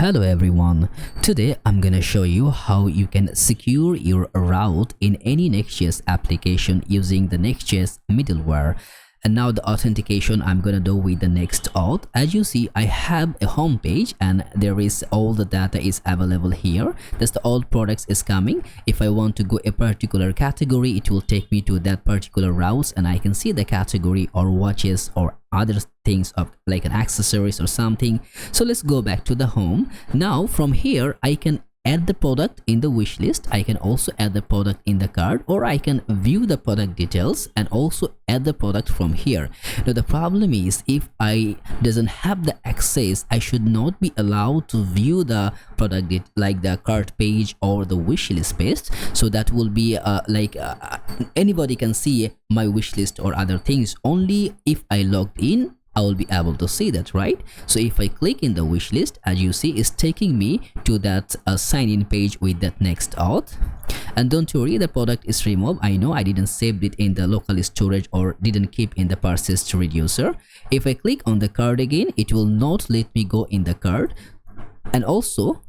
Hello everyone, today I'm gonna show you how you can secure your route in any Nextjs application using the Nextjs middleware. And now the authentication I'm gonna do with the Nextauth. As you see, I have a home page and there is all the data is available here. That's the all products is coming. If I want to go a particular category, it will take me to that particular routes and I can see the category or watches or other things of like an accessories or something. So let's go back to the home. Now from here I can add the product in the wish list. I can also add the product in the cart, or I can view the product details and also add the product from here. Now the problem is, if I doesn't have the access, I should not be allowed to view the product like the cart page or the wish list page. So that will be anybody can see my wish list or other things. Only if I logged in I will be able to see that, right? So if I click in the wish list, as you see, it's taking me to that sign in page with that Nextauth. And don't worry, the product is removed. I know I didn't save it in the local storage or didn't keep in the persist reducer. If I click on the card again, it will not let me go in the card. And also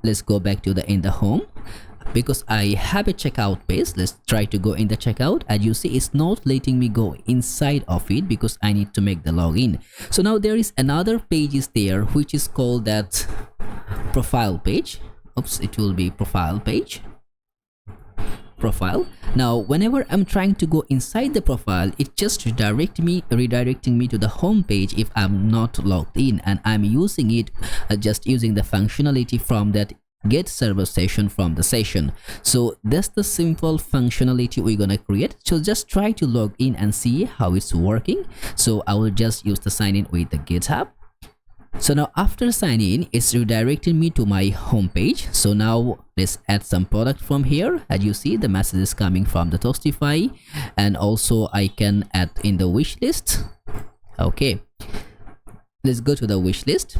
let's go back to in the home. Because I have a checkout page, let's try to go in the checkout. As you see, it's not letting me go inside of it because I need to make the login. So now there is another page is there which is called that profile page. Oops, it will be profile page. Profile. Now whenever I'm trying to go inside the profile, it just redirecting me to the home page if I'm not logged in, and I'm using it just using the functionality from that get server session from the session. So that's the simple functionality we're gonna create. So just try to log in and see how it's working. So I will just use the sign in with the GitHub. So now after sign in, it's redirecting me to my home page. So now let's add some product from here. As you see, the message is coming from the fortify, and also I can add in the wish list. Okay, let's go to the wish list.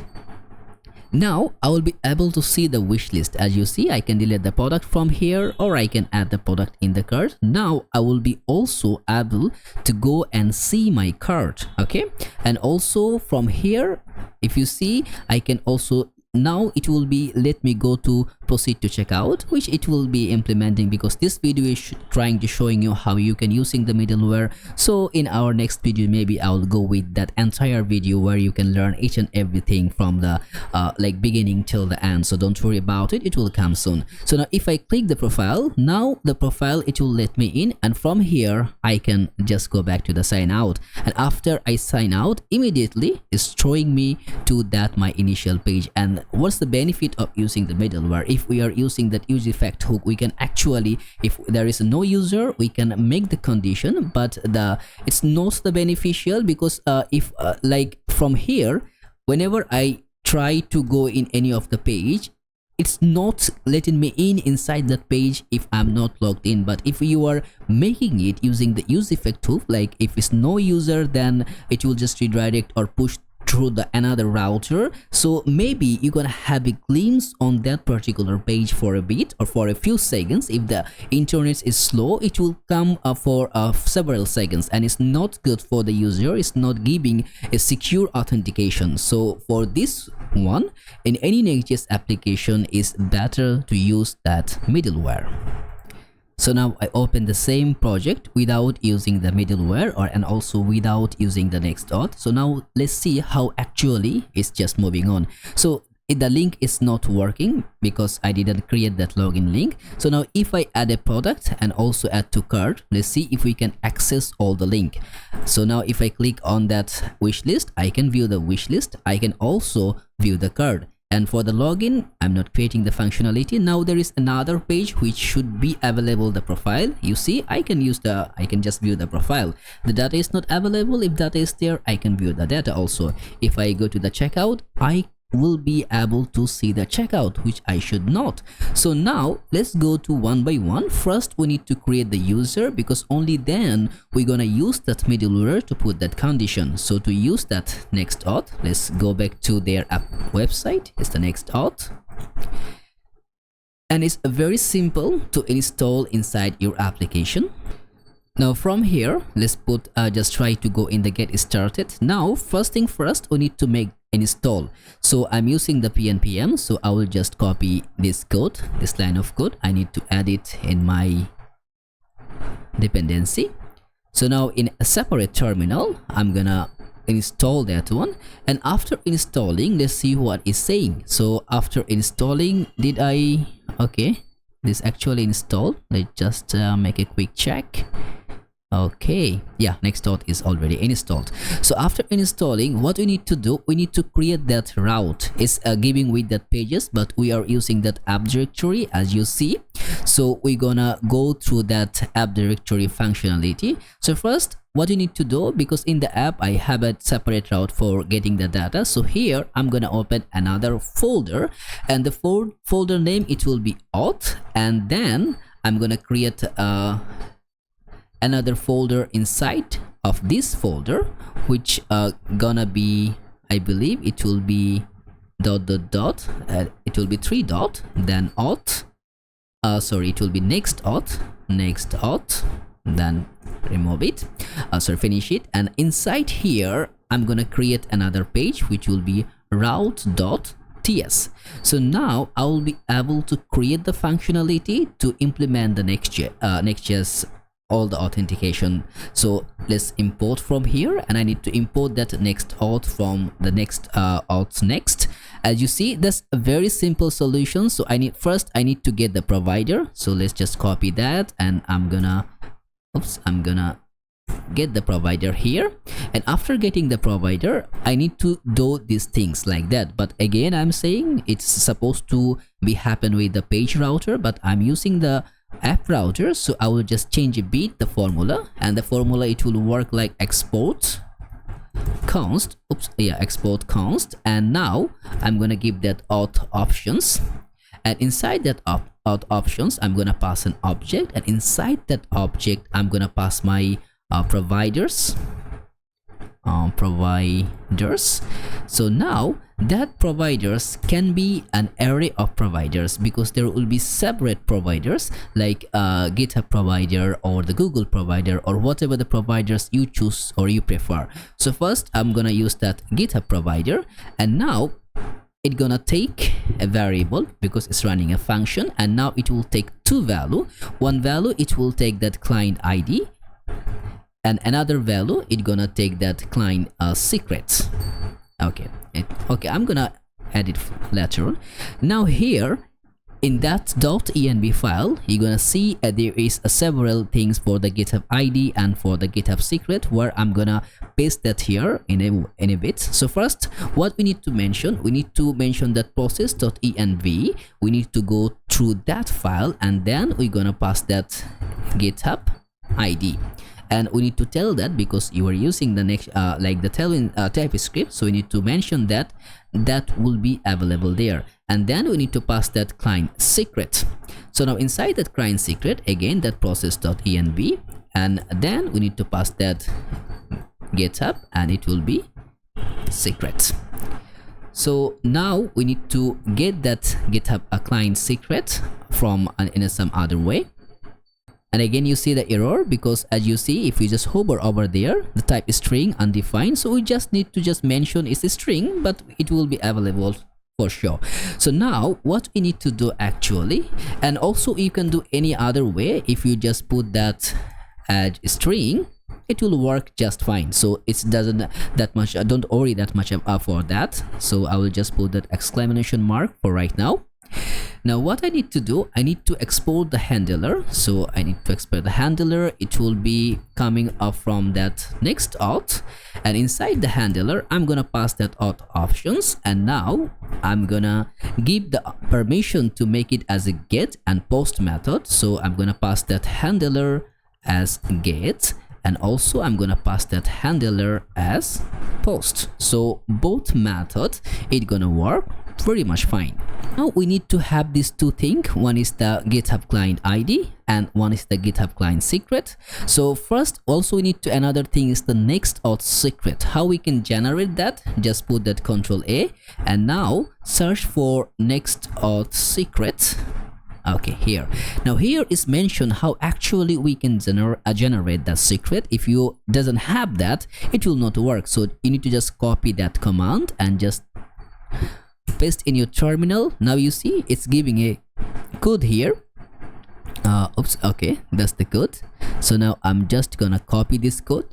Now I will be able to see the wish list. As you see, I can delete the product from here, or I can add the product in the cart. Now I will be also able to go and see my cart. Okay, and also from here, if you see, I can also now it will be let me go to proceed to checkout, which it will be implementing because this video is trying to showing you how you can using the middleware. So in our next video, maybe I'll go with that entire video where you can learn each and everything from the like beginning till the end. So don't worry about it, it will come soon. So now if I click the profile, now the profile, it will let me in, and from here I can just go back to the sign out, and after I sign out, immediately it's throwing me to that my initial page. And what's the benefit of using the middleware? If we are using that use effect hook, we can actually, if there is no user, we can make the condition, but it's not the beneficial because if like from here, whenever I try to go in any of the page, it's not letting me in inside that page if I'm not logged in. But if you are making it using the use effect hook, like if it's no user, then it will just redirect or push through the another router. So maybe you're gonna have a glimpse on that particular page for a bit or for a few seconds. If the internet is slow, it will come for several seconds, and it's not good for the user. It's not giving a secure authentication. So for this one, in any Nextjs application, is better to use that middleware. So now I open the same project without using the middleware and also without using the Nextauth. So now let's see how actually it's just moving on. So the link is not working because I didn't create that login link. So now if I add a product and also add to cart, let's see if we can access all the link. So now if I click on that wish list, I can view the wish list. I can also view the cart. And for the login, I'm not creating the functionality. Now there is another page which should be available, the profile. You see, I can just view the profile. The data is not available. If data is there, I can view the data also. If I go to the checkout, I will be able to see the checkout, which I should not. So now let's go to one by one. First we need to create the user, because only then we're gonna use that middleware to put that condition. So to use that Nextauth, let's go back to their app website. It's the Nextauth, and it's very simple to install inside your application. Now from here, let's put just try to go in the get started. Now first thing first, we need to make install. So I'm using the pnpm, so I will just copy this code, this line of code. I need to add it in my dependency. So now in a separate terminal, I'm gonna install that one, and after installing, let's see what it's saying. So after installing, okay, this actually installed. Let's just make a quick check. Okay, yeah, Nextauth is already installed. So after installing, what we need to do, we need to create that route. It's giving with that pages, but we are using that app directory, as you see. So we're gonna go through that app directory functionality. So first, what you need to do, because in the app I have a separate route for getting the data, so here I'm gonna open another folder, and the folder name, it will be auth, and then I'm gonna create another folder inside of this folder, which gonna be, I believe it will be it will be 3 dot, then auth, sorry, it will be Nextauth, then remove it, finish it, and inside here I'm gonna create another page which will be route.ts. So now I will be able to create the functionality to implement the Nextjs all the authentication. So let's import from here, and I need to import that Nextauth from the Nextauth next. As you see, that's a very simple solution. So I need to get the provider. So let's just copy that, and I'm gonna get the provider here, and after getting the provider, I need to do these things like that. But again, I'm saying it's supposed to be happen with the page router, but I'm using the app router, so I will just change a bit the formula, and the formula, it will work like export const, export const, and now I'm gonna give that auth options, and inside that auth options I'm gonna pass an object, and inside that object I'm gonna pass my providers. So now that providers can be an array of providers, because there will be separate providers like GitHub provider or the Google provider or whatever the providers you choose or you prefer. So first I'm gonna use that GitHub provider, and now it's gonna take a variable because it's running a function, and now it will take two value. One value, it will take that client ID, and another value, it's gonna take that client secrets. Okay, I'm gonna add it later. Now here in that .env file, you're gonna see there is several things for the GitHub ID and for the GitHub secret, where I'm gonna paste that here in a bit. So first, what we need to mention that process.env. We need to go through that file, and then we're gonna pass that GitHub ID. And we need to tell that, because you are using the next like the tailwind TypeScript, so we need to mention that will be available there, and then we need to pass that client secret. So now inside that client secret, again that process.env, and then we need to pass that GitHub, and it will be secret. So now we need to get that GitHub client secret from in some other way. And again, you see the error, because as you see, if we just hover over there, the type is string undefined. So we just need to just mention it's a string, but it will be available for sure. So now what we need to do actually, and also you can do any other way, if you just put that as string, it will work just fine. So it doesn't that much, don't worry that much for that. So I will just put that exclamation mark for right now. Now what I need to do, I need to export the handler. So I need to export the handler. It will be coming up from that Nextauth, and inside the handler I'm gonna pass that auth options, and now I'm gonna give the permission to make it as a get and post method. So I'm gonna pass that handler as get, and also I'm gonna pass that handler as post. So both methods, it's gonna work pretty much fine. Now we need to have these two things. One is the GitHub client ID and one is the GitHub client secret. So first, also we need to, another thing is the Nextauth secret. How we can generate that? Just put that Control A, and now search for Nextauth secret. Okay, here. Now here is mentioned how actually we can generate that secret. If you doesn't have that, it will not work. So you need to just copy that command and just paste in your terminal. Now you see it's giving a code here. Oops, okay, that's the code. So now I'm just gonna copy this code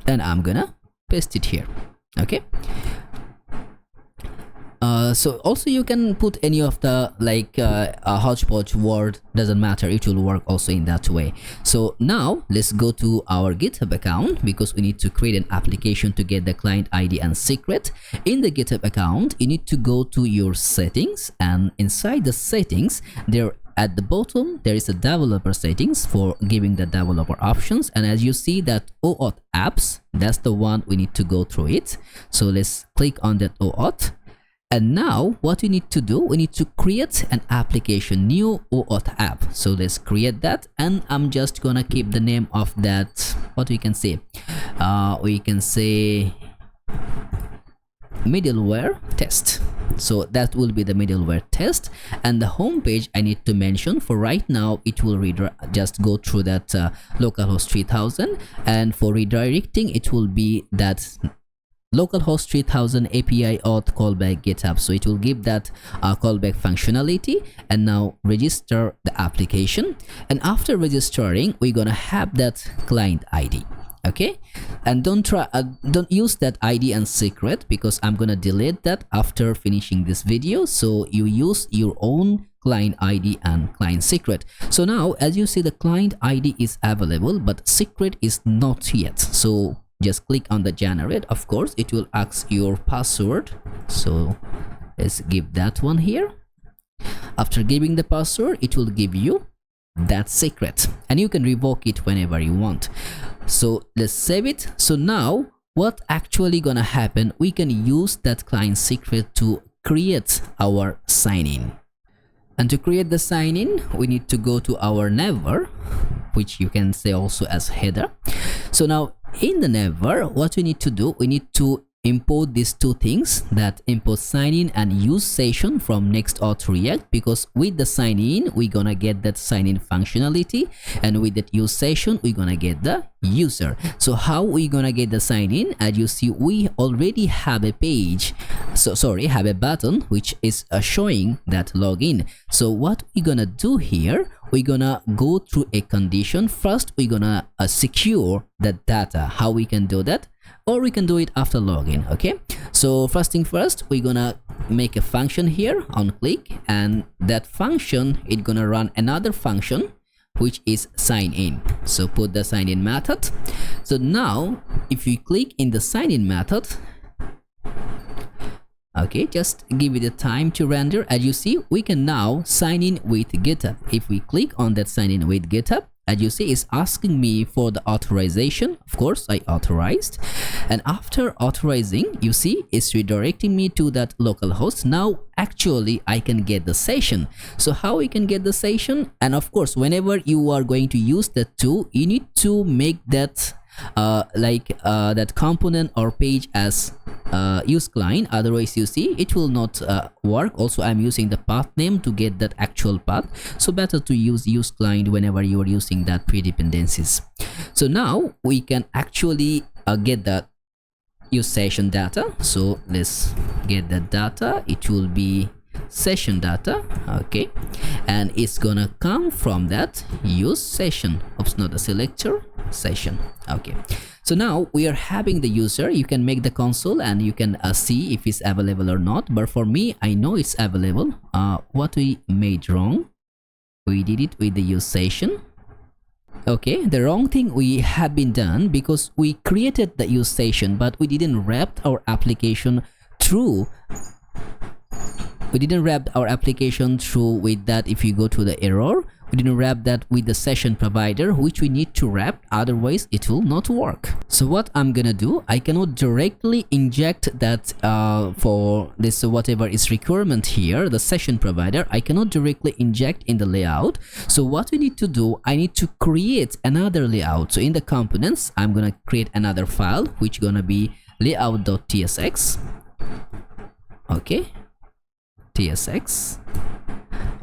and I'm gonna paste it here. Okay. So also you can put any of the like hodgepodge word, doesn't matter, it will work also in that way. So now let's go to our GitHub account because we need to create an application to get the client ID and secret. In the GitHub account, you need to go to your settings, and inside the settings there at the bottom there is a developer settings for giving the developer options, and as you see that OAuth apps, that's the one we need to go through it. So let's click on that OAuth. And now what we need to do, we need to create an application, new OAuth app. So let's create that, and I'm just gonna keep the name of that, what we can say, middleware test. So that will be the middleware test, and the home page I need to mention for right now, it will just go through that localhost 3000, and for redirecting it will be that localhost 3000 API auth callback GitHub. So it will give that callback functionality. And now register the application, and after registering we're gonna have that client ID. Okay, and don't use that ID and secret because I'm gonna delete that after finishing this video. So you use your own client ID and client secret. So now as you see, the client ID is available but secret is not yet. So just click on the generate. Of course it will ask your password, so let's give that one here. After giving the password, it will give you that secret, and you can revoke it whenever you want. So let's save it. So now what actually gonna happen, we can use that client secret to create our sign-in. And to create the sign-in, we need to go to our navbar, which you can say also as header. So now in the navbar, what we need to do, we need to import these two things, that import sign-in and use session from Nextauth React, because with the sign-in we're gonna get that sign-in functionality, and with that use session we're gonna get the user. So how we gonna get the sign-in? As you see, we already have a page, have a button which is showing that login. So what we're gonna do here, we're gonna go through a condition. First we're gonna secure the data. How we can do that? Or we can do it after login. Okay, so first thing first, we're gonna make a function here on click, and that function is gonna run another function which is sign in. So put the sign in method. So now if you click in the sign in method, okay, just give it a time to render. As you see, we can now sign in with GitHub. If we click on that sign in with GitHub, as you see, it's asking me for the authorization. Of course I authorized, and after authorizing, you see it's redirecting me to that local host. Now actually I can get the session. So how we can get the session? And of course whenever you are going to use that tool, you need to make that that component or page as use client, otherwise you see it will not work. Also I'm using the path name to get that actual path, so better to use client whenever you are using that pre-dependencies. So now we can actually get that use session data. So let's get that data. It will be session data. Okay, and it's gonna come from that use session. Oops, not a selector, session. Okay, so now we are having the user. You can make the console and you can see if it's available or not, but for me I know it's available. What we made wrong, we did it with the use session. Okay, the wrong thing we have been done, because we created the use session but we didn't wrap our application through. We didn't wrap our application through with that. If you go to the error, we didn't wrap that with the session provider, which we need to wrap, otherwise it will not work. So what I'm gonna do, I cannot directly inject that for this whatever is requirement here, the session provider, I cannot directly inject in the layout. So what we need to do, I need to create another layout. So in the components, I'm gonna create another file which gonna be layout.tsx. Okay, tsx.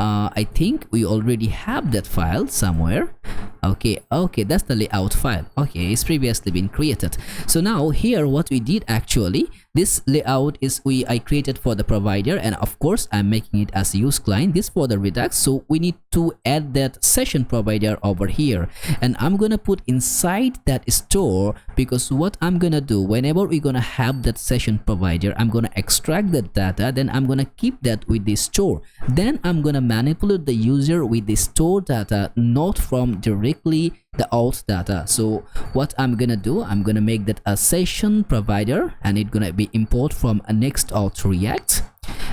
I think we already have that file somewhere. Okay, that's the layout file. Okay, it's previously been created. So now here what we did actually, this layout is I created for the provider, and of course I'm making it as a use client, this for the Redux. So we need to add that session provider over here, and I'm gonna put inside that store, because what I'm gonna do whenever we're gonna have that session provider, I'm gonna extract that data, then I'm gonna keep that with the store, then I'm gonna manipulate the user with the store data, not from directly the auth data. So what I'm gonna do, I'm gonna make that a session provider, and it's gonna be import from a Nextauth React,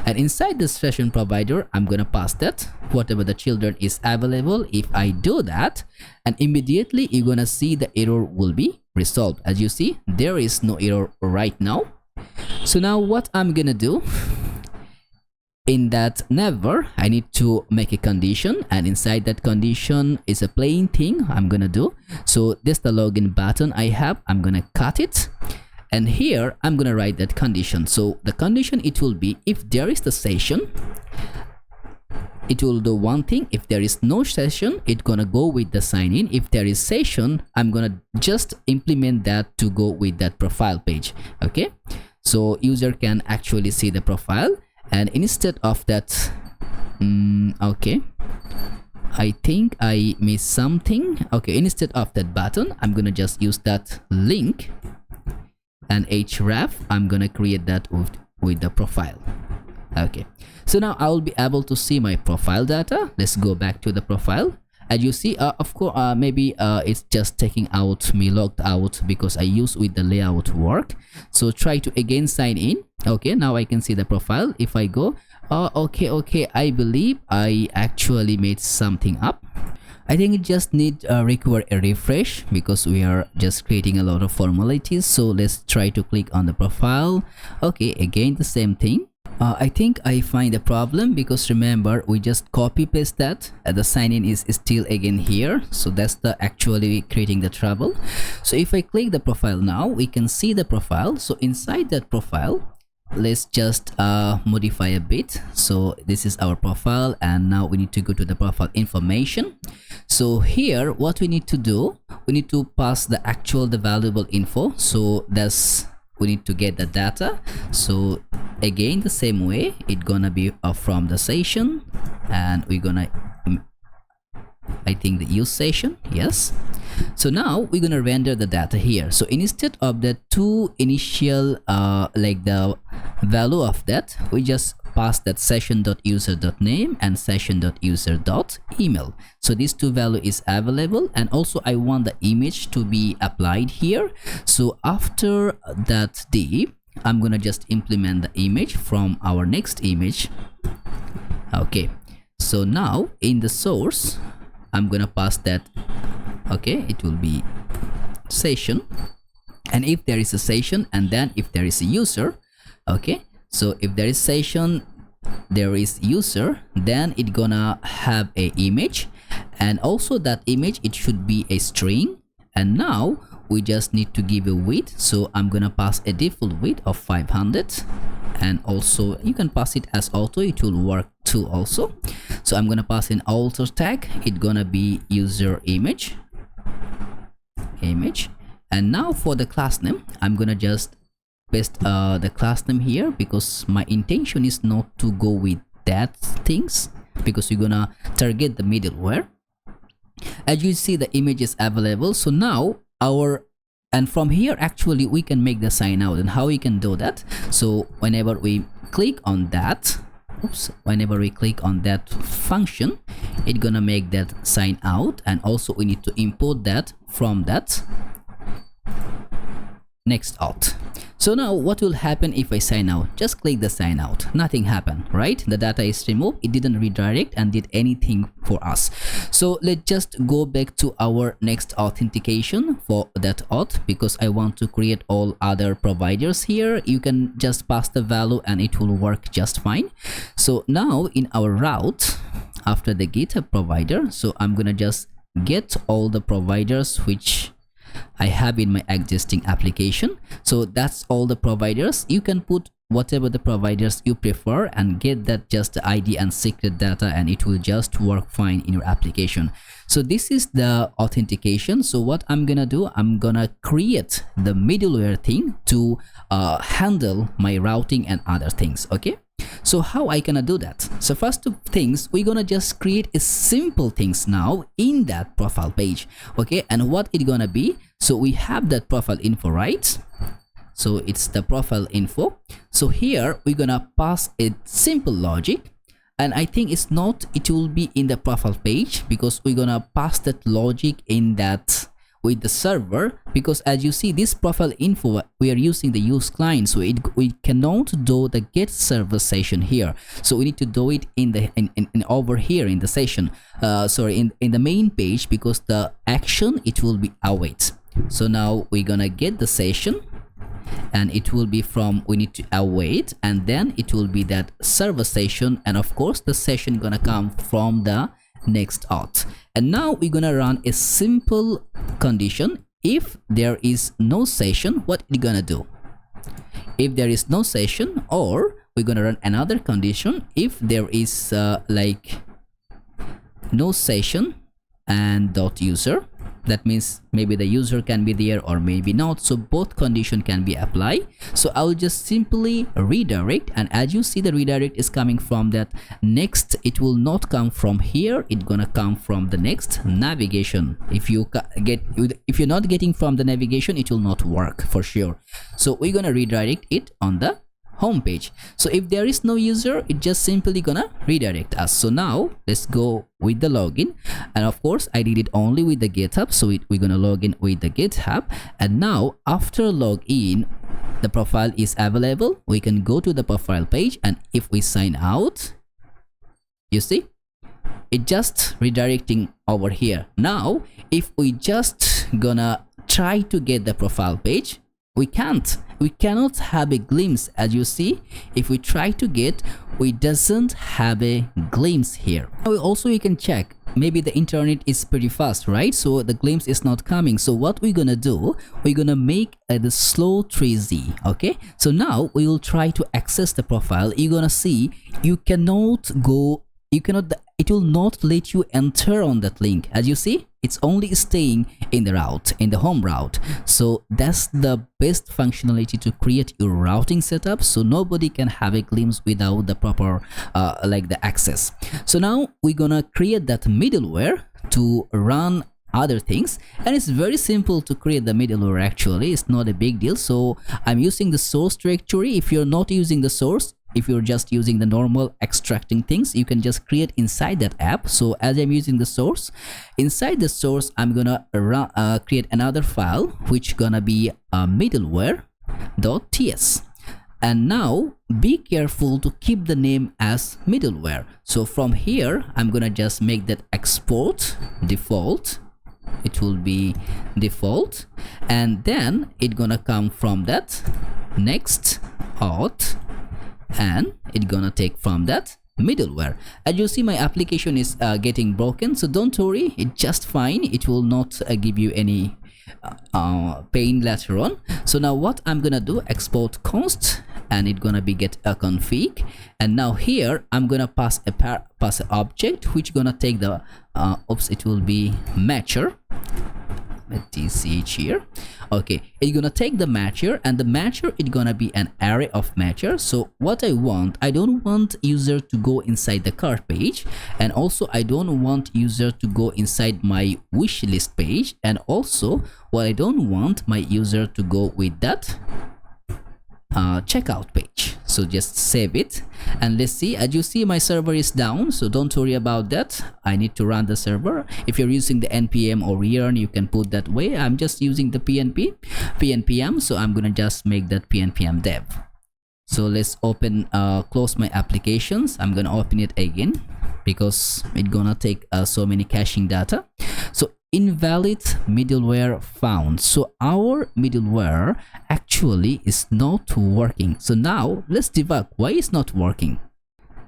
and inside the session provider I'm gonna pass that whatever the children is available. If I do that, and immediately you're gonna see the error will be resolved. As you see, there is no error right now. So now what I'm gonna do, in that never, I need to make a condition, and inside that condition is a plain thing I'm gonna do. So this the login button I have, I'm gonna cut it, and here I'm gonna write that condition. So the condition, it will be if there is the session, it will do one thing. If there is no session, it's gonna go with the sign in. If there is session, I'm gonna just implement that to go with that profile page. Okay, so user can actually see the profile. And instead of that, okay, I think I missed something. Okay, instead of that button, I'm gonna just use that link, and href, I'm gonna create that with the profile. Okay, so now I will be able to see my profile data. Let's go back to the profile. As you see, of course, maybe it's just taking out me logged out because I use with the layout work. So try to again sign in. Okay, now I can see the profile. If I go, okay, I believe I actually made something up. I think it just need require a refresh because we are just creating a lot of formalities. So let's try to click on the profile. Okay, again the same thing. I think I find a problem because remember we just copy paste that, the sign in is still again here, so that's the actually creating the trouble. So if I click the profile now, we can see the profile. So inside that profile, let's just modify a bit. So this is our profile, and now we need to go to the profile information. So here what we need to do, we need to pass the valuable info. So that's, we need to get the data. So again the same way, it's gonna be from the session, and we're gonna I think the use session, yes. So now we're gonna render the data here. So instead of the two initial like the value of that, we just pass that session.user.name and session.user.email. So these two value is available, and also I want the image to be applied here. So after that div, I'm gonna just implement the image from our next image. Okay, so now in the source I'm gonna pass that, okay, it will be session, and if there is a session, and then if there is a user, okay, so if there is session, there is user, then it gonna have a image, and also that image, it should be a string. And now we just need to give a width. So I'm gonna pass a default width of 500, and also you can pass it as auto, it will work too also. So I'm gonna pass an alter tag, it's gonna be user image, and now for the class name, I'm gonna just paste the class name here, because my intention is not to go with that things, because you're gonna target the middleware. As you see, the image is available. So now and from here actually we can make the sign out. And how we can do that, so whenever we click on that, whenever we click on that function, it's gonna make that sign out, and also we need to import that from that Nextauth. So now what will happen if I sign out? Just click the sign out, nothing happened, right? The data is removed, it didn't redirect and did anything for us. So let's just go back to our next authentication for that auth, because I want to create all other providers here. You can just pass the value and it will work just fine. So now in our route, after the GitHub provider, so I'm gonna just get all the providers which I have in my existing application. So that's all the providers. You can put whatever the providers you prefer and get that just ID and secret data, and it will just work fine in your application. So this is the authentication. So what I'm gonna do, I'm gonna create the middleware thing to handle my routing and other things. Okay, so how I gonna do that? So first two things, we're gonna just create a simple things now in that profile page. Okay, and what it gonna be? So we have that profile info, right? So it's the profile info. So here we're gonna pass a simple logic, and I think it's not, it will be in the profile page, because we're gonna pass that logic in that with the server, because as you see this profile info we are using the use client, so we cannot do the get server session here. So we need to do it in the in over here in the session, sorry, in the main page, because the action it will be await. So now we're gonna get the session, and it will be from, we need to await, and then it will be that server session, and of course the session gonna come from the Nextauth. And now we're gonna run a simple condition. If there is no session, what we're gonna do? If there is no session, or we're gonna run another condition. If there is like no session and dot user, that means maybe the user can be there or maybe not, so both condition can be applied. So I'll just simply redirect, and as you see the redirect is coming from that next, it will not come from here, it's gonna come from the next navigation. If you're not getting from the navigation, it will not work for sure. So we're gonna redirect it on the home page. So if there is no user, it just simply gonna redirect us. So now let's go with the login, and of course I did it only with the GitHub, so we're gonna log in with the GitHub. And now after login, the profile is available. We can go to the profile page, and if we sign out, you see it just redirecting over here. Now if we just gonna try to get the profile page, we cannot have a glimpse. As you see, if we try to get, we doesn't have a glimpse here. Now also you can check, maybe the internet is pretty fast, right? So the glimpse is not coming. So what we're gonna do, we're gonna make the slow 3z. Okay, so now we will try to access the profile. You're gonna see you cannot go, it will not let you enter on that link. As you see, it's only staying in the route, in the home route. So that's the best functionality to create your routing setup, so nobody can have a glimpse without the proper like the access. So now we're gonna create that middleware to run other things, and it's very simple to create the middleware. Actually, it's not a big deal. So I'm using the source directory. If you're not using the source, if you're just using the normal extracting things, you can just create inside that app. So as I'm using the source, inside the source I'm gonna create another file which gonna be middleware.ts. and now be careful to keep the name as middleware. So from here I'm gonna just make that export default. It will be default, and then it gonna come from that Nextauth, and it gonna take from that middleware. As you see, my application is getting broken, so don't worry, it's just fine. It will not give you any pain later on. So now what I'm gonna do, export const, and it's gonna be get a config, and now here I'm gonna pass a pass an object which gonna take the it will be matcher. TCH here. Okay, it's gonna take the matcher, and the matcher is gonna be an array of matcher. So what I don't want user to go inside the cart page, and also I don't want user to go inside my wish list page, and also what I don't want my user to go with that checkout page. So just save it, and let's see. As you see, my server is down, so don't worry about that. I need to run the server. If you're using the npm or yarn, you can put that way. I'm just using the pnpm, so I'm gonna just make that pnpm dev. So let's open close my applications. I'm gonna open it again because it's gonna take so many caching data. So invalid middleware found. So our middleware actually is not working. So now let's debug why it's not working.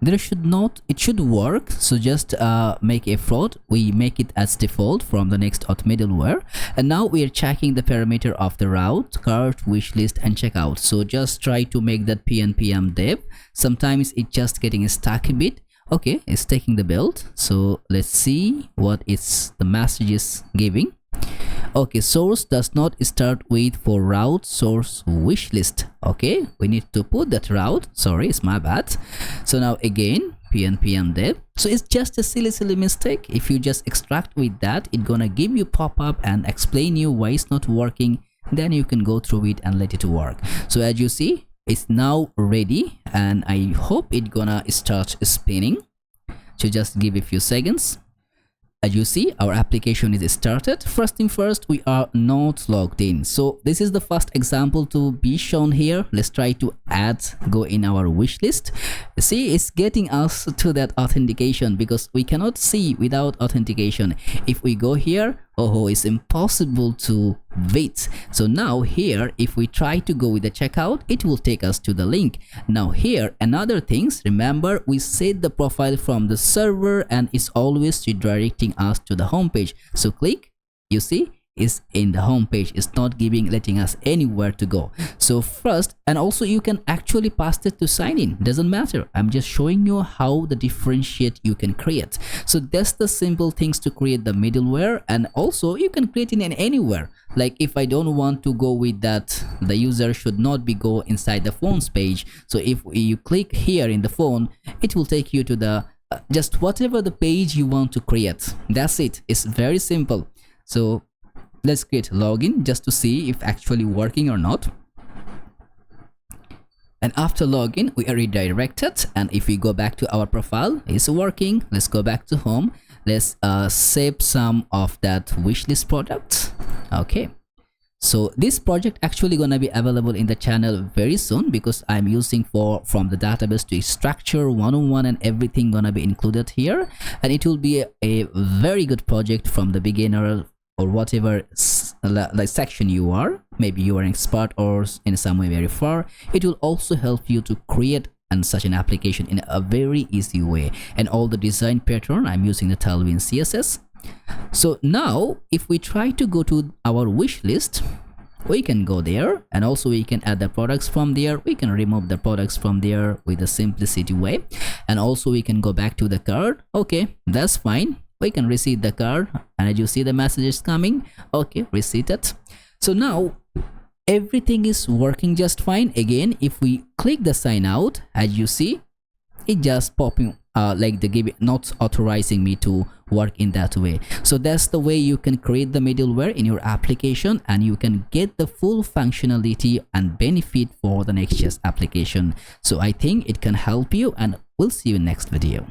it should work. So just make a float. We make it as default from the Nextauth middleware, and now we are checking the parameter of the route, cart, wishlist, and checkout. So just try to make that pnpm dev. Sometimes it's just getting stuck a bit. Okay, it's taking the build. So let's see what it's the message is giving. Okay, source does not start with for route source wishlist. Okay, we need to put that route. Sorry, it's my bad. So now again pnpm dev. So it's just a silly mistake. If you just extract with that, it's gonna give you pop-up and explain you why it's not working. Then you can go through it and let it work. So as you see, it's now ready, and I hope it's gonna start spinning. So just give a few seconds. As you see, our application is started. First thing first, we are not logged in. So this is the first example to be shown here. Let's try to go in our wish list. See, it's getting us to that authentication because we cannot see without authentication. If we go here, oh, it's impossible to wait. So now here, if we try to go with the checkout, it will take us to the link. Now here, another things, remember we set the profile from the server and it's always redirecting us to the home page. So click, you see, is in the home page. It's not letting us anywhere to go. So first, and also you can actually pass it to sign in, doesn't matter. I'm just showing you how the differentiate you can create. So that's the simple things to create the middleware, and also you can create it in anywhere. Like if I don't want to go with that, the user should not be go inside the phones page. So if you click here in the phone, it will take you to the just whatever the page you want to create. That's it. It's very simple. So let's create login just to see if actually working or not. And after login, we are redirected, and if we go back to our profile, it's working. Let's go back to home. Let's save some of that wishlist product. Okay, so this project actually gonna be available in the channel very soon because I'm using from the database to structure 101 and everything gonna be included here, and it will be a very good project from the beginner or whatever like section you are. Maybe you are an expert or in some way very far. It will also help you to create and such an application in a very easy way. And all the design pattern, I'm using the Tailwind CSS. So now if we try to go to our wish list, we can go there, and also we can add the products from there. We can remove the products from there with a simplicity way, and also we can go back to the card. Okay, that's fine. We can receive the card, and as you see the message is coming. Okay, receipt it. So now everything is working just fine. Again, if we click the sign out, as you see, it just popping like the not authorizing me to work in that way. So that's the way you can create the middleware in your application, and you can get the full functionality and benefit for the Nextjs application. So I think it can help you, and we'll see you in next video.